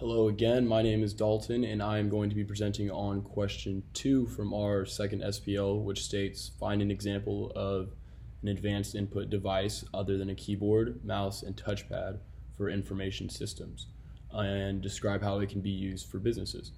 Hello again, my name is Dalton and I am going to be presenting on question 2 from our second SPL, which states find an example of an advanced input device other than a keyboard, mouse, and touchpad for information systems, and describe how it can be used for businesses.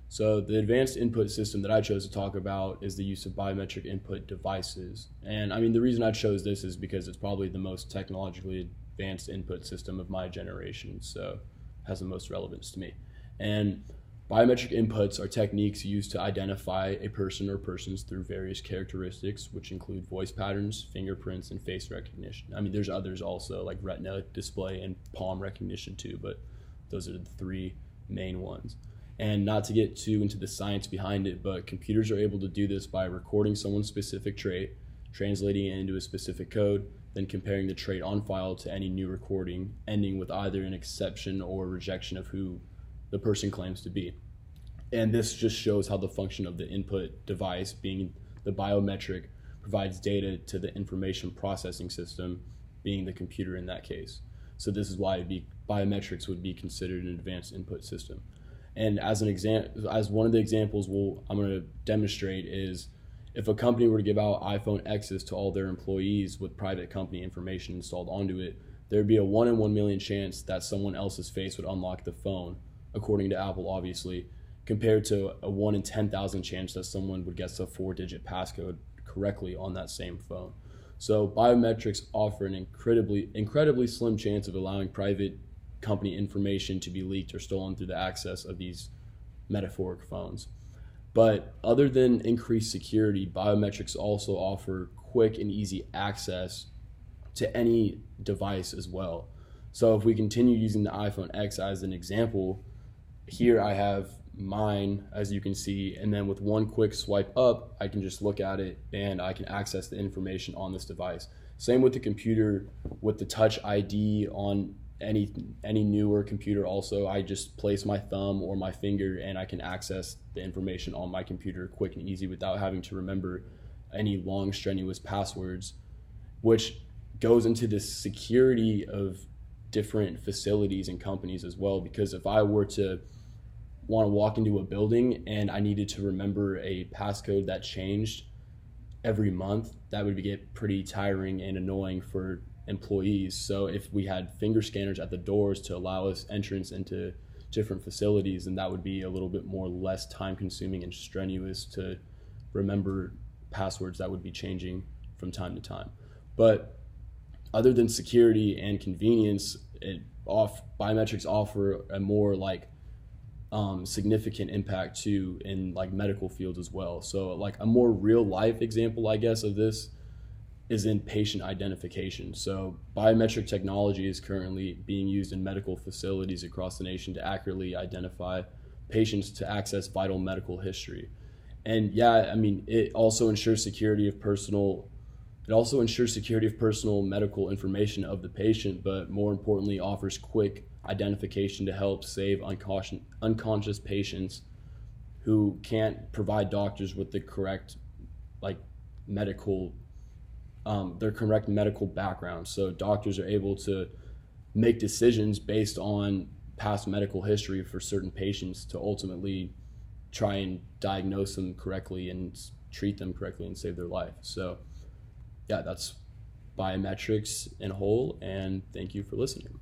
So the advanced input system that I chose to talk about is the use of biometric input devices. And I mean, the reason I chose this is because it's probably the most technologically advanced input system of my generation. So has the most relevance to me. And biometric inputs are techniques used to identify a person or persons through various characteristics, which include voice patterns, fingerprints, and face recognition. I mean, there's others also, like retina display and palm recognition too, but those are the three main ones. And not to get too into the science behind it, but computers are able to do this by recording someone's specific trait, translating it into a specific code, then comparing the trait on file to any new recording, ending with either an exception or rejection of who the person claims to be. And this just shows how the function of the input device, being the biometric, provides data to the information processing system, being the computer in that case. So this is why biometrics would be considered an advanced input system. And as one of the examples I'm going to demonstrate is, if a company were to give out iPhone X's to all their employees with private company information installed onto it, there would be a 1 in 1 million chance that someone else's face would unlock the phone, according to Apple obviously, compared to a 1 in 10,000 chance that someone would guess a 4-digit passcode correctly on that same phone. So biometrics offer an incredibly slim chance of allowing private company information to be leaked or stolen through the access of these metaphoric phones. But other than increased security, biometrics also offer quick and easy access to any device as well. So if we continue using the iPhone X as an example, here I have mine, as you can see, and then with one quick swipe up, I can just look at it and I can access the information on this device. Same with the computer, with the Touch ID on any newer computer also, I just place my thumb or my finger and I can access the information on my computer quick and easy without having to remember any long strenuous passwords, which goes into the security of different facilities and companies as well. Because if I were to want to walk into a building and I needed to remember a passcode that changed every month, that would get pretty tiring and annoying for employees. So if we had finger scanners at the doors to allow us entrance into different facilities, then that would be a little bit less time consuming and strenuous to remember passwords that would be changing from time to time. But other than security and convenience, biometrics offer a more significant impact too in medical fields as well. So a more real life example, I guess, of this is in patient identification. So biometric technology is currently being used in medical facilities across the nation to accurately identify patients to access vital medical history. And yeah, I mean, it also ensures security of personal medical information of the patient, but more importantly offers quick identification to help save unconscious patients who can't provide doctors with the correct medical background. So doctors are able to make decisions based on past medical history for certain patients to ultimately try and diagnose them correctly and treat them correctly and save their life. So yeah, that's biometrics in whole, and thank you for listening.